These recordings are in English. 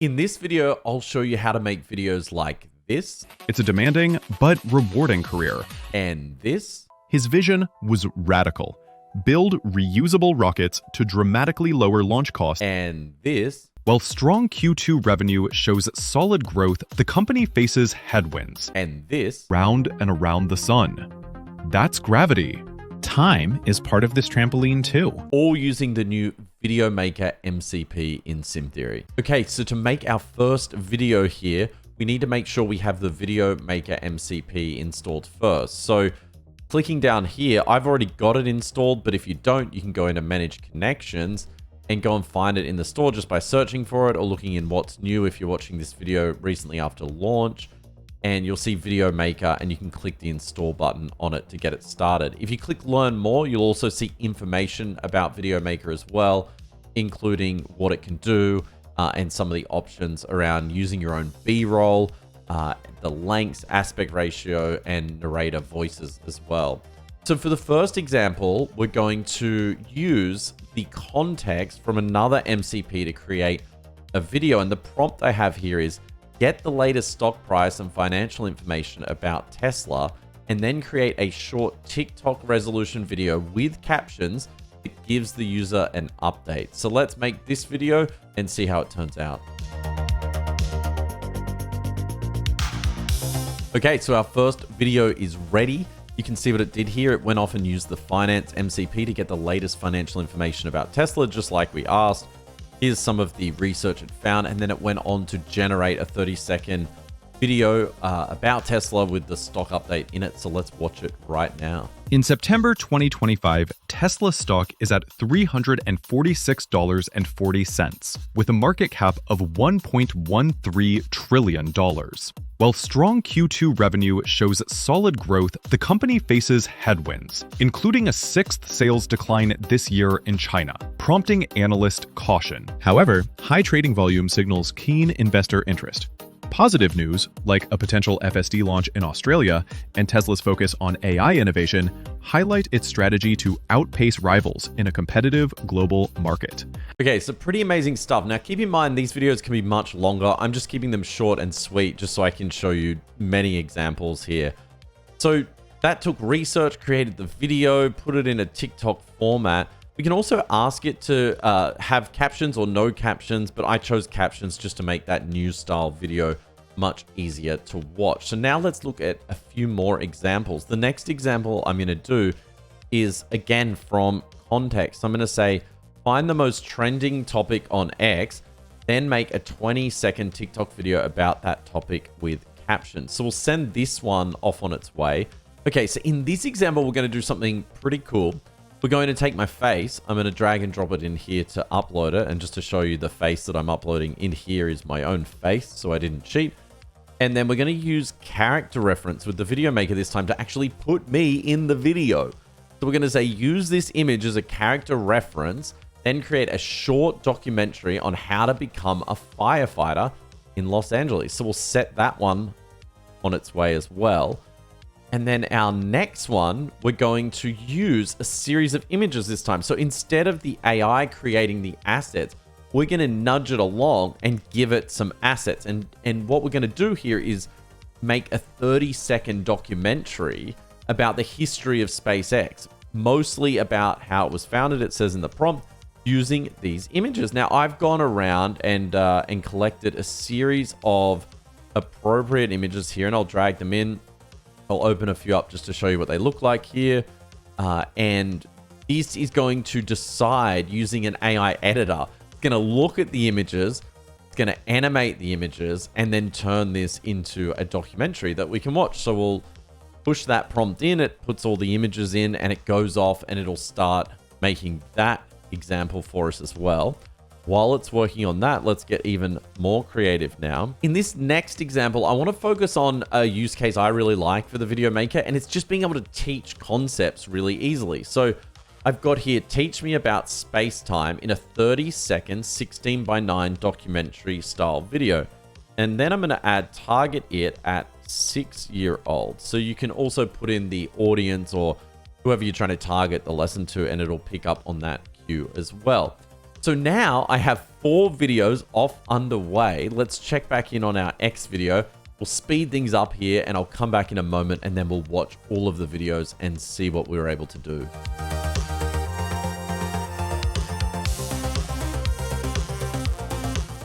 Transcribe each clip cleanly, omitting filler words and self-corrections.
In this video, I'll show you how to make videos like this. It's a demanding but rewarding career. And this. His vision was radical. Build reusable rockets to dramatically lower launch costs. And this. While strong Q2 revenue shows solid growth, the company faces headwinds. And this. Round and around the sun. That's gravity. Time is part of this trampoline too. All using the new Video Maker MCP in Simtheory. Okay, so to make our first video here, we need to make sure we have the Video Maker MCP installed first. So clicking down here, I've already got it installed, but if you don't, you can go into Manage Connections and go and find it in the store just by searching for it or looking in what's new if you're watching this video recently after launch. And you'll see Video Maker and you can click the install button on it to get it started. If you click learn more, you'll also see information about Video Maker as well, including what it can do and some of the options around using your own B-roll, the lengths, aspect ratio, and narrator voices as well. So for the first example, we're going to use the context from another MCP to create a video. And the prompt I have here is get the latest stock price and financial information about Tesla, and then create a short TikTok resolution video with captions that gives the user an update. So let's make this video and see how it turns out. Okay, so our first video is ready. You can see what it did here. It went off and used the finance MCP to get the latest financial information about Tesla, just like we asked. Here's some of the research it found, and then it went on to generate a 30-second video about Tesla with the stock update in it. So let's watch it right now. In September 2025, Tesla stock is at $346.40, with a market cap of $1.13 trillion. While strong Q2 revenue shows solid growth, the company faces headwinds, including a sixth sales decline this year in China, prompting analyst caution. However, high trading volume signals keen investor interest. Positive news, like a potential FSD launch in Australia and Tesla's focus on AI innovation, highlight its strategy to outpace rivals in a competitive global market. Okay, so pretty amazing stuff. Now, keep in mind, these videos can be much longer. I'm just keeping them short and sweet just so I can show you many examples here. So that took research, created the video, put it in a TikTok format. We can also ask it to have captions or no captions, but I chose captions just to make that new style video much easier to watch. So now let's look at a few more examples. The next example I'm going to do is again from context. I'm going to say, find the most trending topic on X, then make a 20-second TikTok video about that topic with captions. So we'll send this one off on its way. Okay, so in this example, we're going to do something pretty cool. We're going to take my face. I'm going to drag and drop it in here to upload it. And just to show you the face that I'm uploading in here is my own face, so I didn't cheat. And then we're going to use character reference with the Video Maker this time to actually put me in the video. So we're going to say, use this image as a character reference, then create a short documentary on how to become a firefighter in Los Angeles. So we'll set that one on its way as well. And then our next one, we're going to use a series of images this time. So instead of the AI creating the assets, we're going to nudge it along and give it some assets. And what we're going to do here is make a 30-second documentary about the history of SpaceX, mostly about how it was founded, it says in the prompt, using these images. Now, I've gone around and collected a series of appropriate images here, and I'll drag them in. I'll open a few up just to show you what they look like here. And this is going to decide using an AI editor. It's going to look at the images, it's going to animate the images, and then turn this into a documentary that we can watch. So we'll push that prompt in, it puts all the images in, and it goes off and it'll start making that example for us as well. While it's working on that, let's get even more creative now. In this next example, I want to focus on a use case I really like for the Video Maker, and it's just being able to teach concepts really easily. So I've got here, teach me about space-time in a 30-second 16:9 documentary style video. And then I'm going to add target it at 6-year-olds. So you can also put in the audience or whoever you're trying to target the lesson to, and it'll pick up on that cue as well. So now I have 4 videos off underway. Let's check back in on our X video. We'll speed things up here and I'll come back in a moment and then we'll watch all of the videos and see what we were able to do.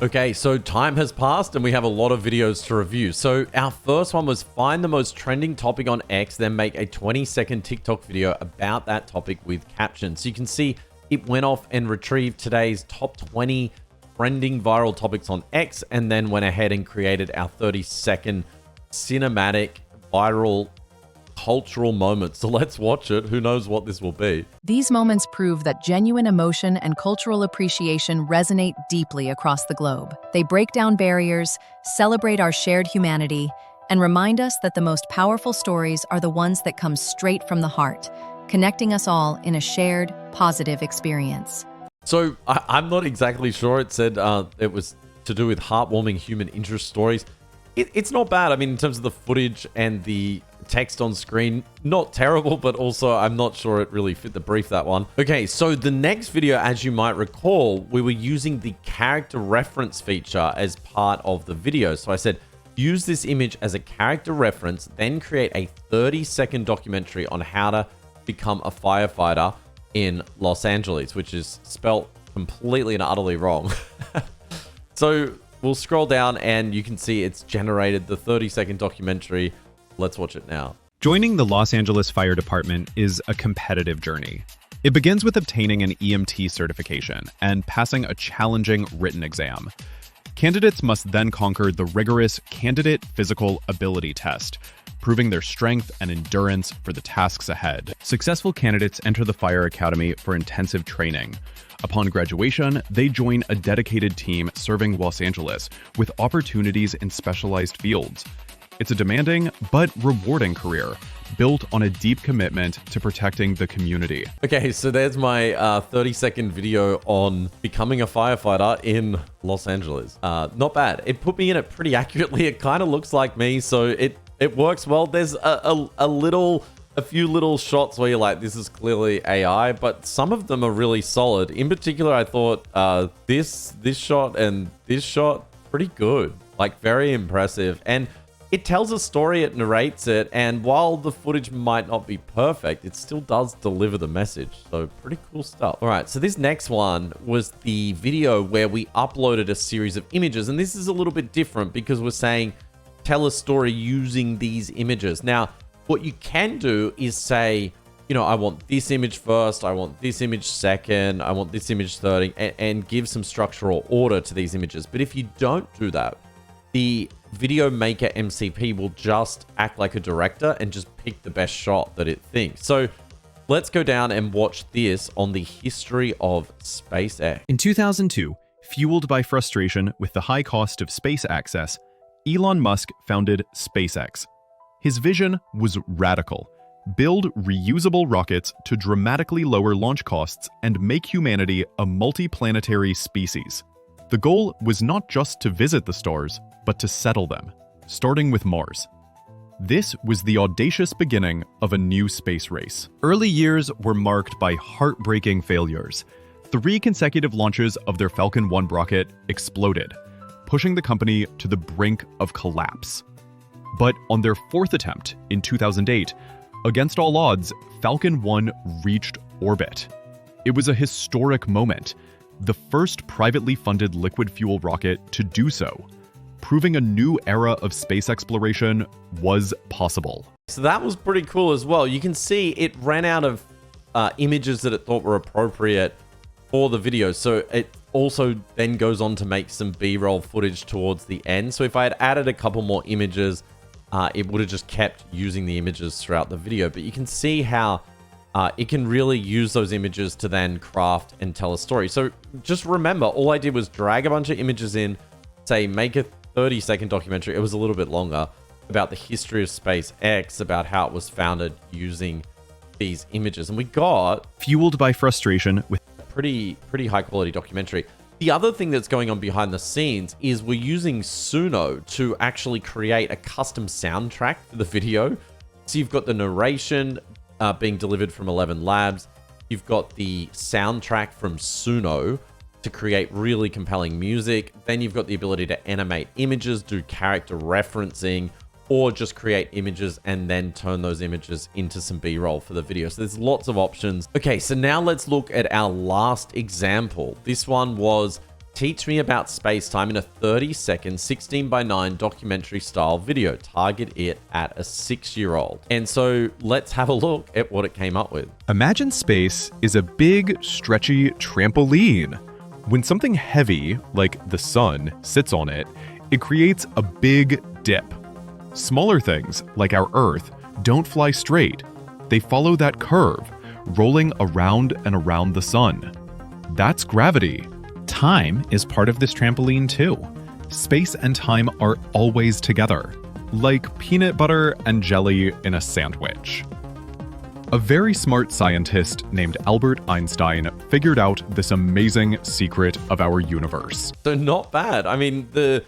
Okay, so time has passed and we have a lot of videos to review. So our first one was find the most trending topic on X, then make a 20-second TikTok video about that topic with captions. So you can see it went off and retrieved today's top 20 trending viral topics on X and then went ahead and created our 30-second cinematic viral cultural moment. So let's watch it. Who knows what this will be? These moments prove that genuine emotion and cultural appreciation resonate deeply across the globe. They break down barriers, celebrate our shared humanity, and remind us that the most powerful stories are the ones that come straight from the heart, connecting us all in a shared, positive experience. So I'm not exactly sure. It said it was to do with heartwarming human interest stories. It's not bad. I mean, in terms of the footage and the text on screen, not terrible, but also I'm not sure it really fit the brief, that one. Okay, so the next video, as you might recall, we were using the character reference feature as part of the video. So I said, use this image as a character reference, then create a 30-second documentary on how to become a firefighter in Los Angeles, which is spelt completely and utterly wrong. So we'll scroll down and you can see it's generated the 30-second documentary. Let's watch it now. Joining the Los Angeles Fire Department is a competitive journey. It begins with obtaining an EMT certification and passing a challenging written exam. Candidates must then conquer the rigorous Candidate Physical Ability Test, proving their strength and endurance for the tasks ahead. Successful candidates enter the Fire Academy for intensive training. Upon graduation, they join a dedicated team serving Los Angeles with opportunities in specialized fields. It's a demanding but rewarding career, built on a deep commitment to protecting the community. Okay, so there's my 30-second video on becoming a firefighter in Los Angeles. Not bad. It put me in it pretty accurately. It kind of looks like me, so it works well. There's a few little shots where you're like, this is clearly AI, but some of them are really solid. In particular, I thought this shot and this shot, pretty good. Like, very impressive. And it tells a story, it narrates it, and while the footage might not be perfect, it still does deliver the message. So pretty cool stuff. All right, so this next one was the video where we uploaded a series of images, and this is a little bit different because we're saying, tell a story using these images. Now, what you can do is say, you know, I want this image first, I want this image second, I want this image third, and give some structural order to these images. But if you don't do that, the video maker MCP will just act like a director and just pick the best shot that it thinks. So let's go down and watch this on the history of SpaceX. In 2002, fueled by frustration with the high cost of space access, Elon Musk founded SpaceX. His vision was radical: build reusable rockets to dramatically lower launch costs and make humanity a multi-planetary species. The goal was not just to visit the stars, but to settle them, starting with Mars. This was the audacious beginning of a new space race. Early years were marked by heartbreaking failures. 3 consecutive launches of their Falcon 1 rocket exploded, pushing the company to the brink of collapse. But on their 4th attempt in 2008, against all odds, Falcon 1 reached orbit. It was a historic moment, the first privately funded liquid fuel rocket to do so, proving a new era of space exploration was possible. So that was pretty cool as well. You can see it ran out of images that it thought were appropriate for the video. So it also then goes on to make some B-roll footage towards the end. So if I had added a couple more images, it would have just kept using the images throughout the video. But you can see how it can really use those images to then craft and tell a story. So just remember, all I did was drag a bunch of images in, say, make a 30-second documentary. It was a little bit longer, about the history of SpaceX, about how it was founded using these images. And we got fueled by frustration with pretty high quality documentary. The other thing that's going on behind the scenes is we're using Suno to actually create a custom soundtrack for the video. So you've got the narration being delivered from ElevenLabs. You've got the soundtrack from Suno. to create really compelling music. Then you've got the ability to animate images, do character referencing, or just create images and then turn those images into some B-roll for the video. So there's lots of options. Okay, so now let's look at our last example. This one was teach me about space-time in a 30-second 16:9 documentary style video. Target it at a 6-year-old. And so let's have a look at what it came up with. Imagine space is a big, stretchy trampoline. When something heavy, like the sun, sits on it, it creates a big dip. Smaller things, like our Earth, don't fly straight. They follow that curve, rolling around and around the sun. That's gravity. Time is part of this trampoline too. Space and time are always together, like peanut butter and jelly in a sandwich. A very smart scientist named Albert Einstein figured out this amazing secret of our universe. So not bad. I mean, the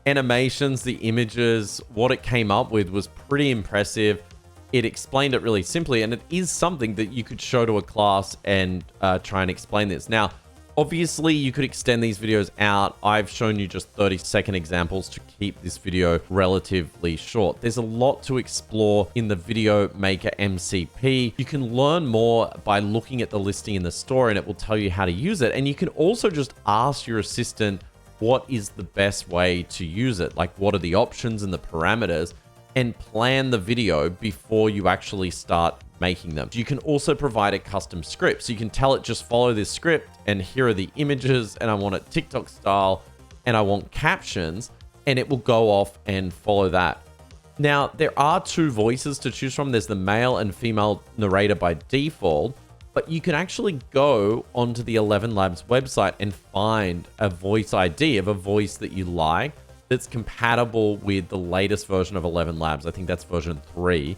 animations, the images, what it came up with was pretty impressive. It explained it really simply, and it is something that you could show to a class and try and explain this. Now, obviously, you could extend these videos out. I've shown you just 30-second examples to keep this video relatively short. There's a lot to explore in the Video Maker MCP. You can learn more by looking at the listing in the store, and it will tell you how to use it. And you can also just ask your assistant what is the best way to use it, like what are the options and the parameters, and plan the video before you actually start making them. You can also provide a custom script. So you can tell it just follow this script and here are the images and I want it TikTok style and I want captions, and it will go off and follow that. Now, there are 2 voices to choose from. There's the male and female narrator by default, but you can actually go onto the ElevenLabs website and find a voice ID of a voice that you like that's compatible with the latest version of ElevenLabs. I think that's version 3.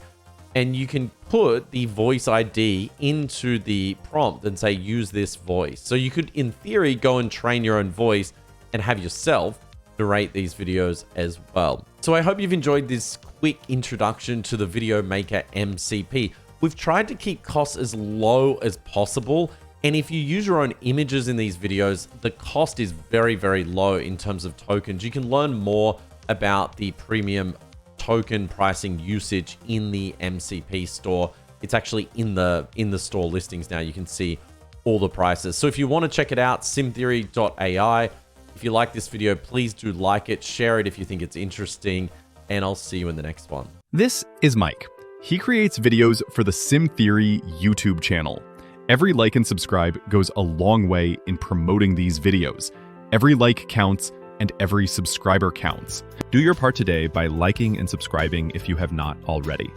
And you can put the voice ID into the prompt and say, use this voice. So you could, in theory, go and train your own voice and have yourself narrate these videos as well. So I hope you've enjoyed this quick introduction to the Video Maker MCP. We've tried to keep costs as low as possible. And if you use your own images in these videos, the cost is very, very low in terms of tokens. You can learn more about the premium token pricing usage in the MCP store. It's actually in the store listings now. You can see all the prices. So if you want to check it out, simtheory.ai. If you like this video, please do like it, share it if you think it's interesting, and I'll see you in the next one. This is Mike. He creates videos for the Simtheory YouTube channel. Every like and subscribe goes a long way in promoting these videos. Every like counts and every subscriber counts. Do your part today by liking and subscribing if you have not already.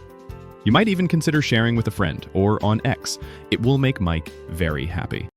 You might even consider sharing with a friend or on X. It will make Mike very happy.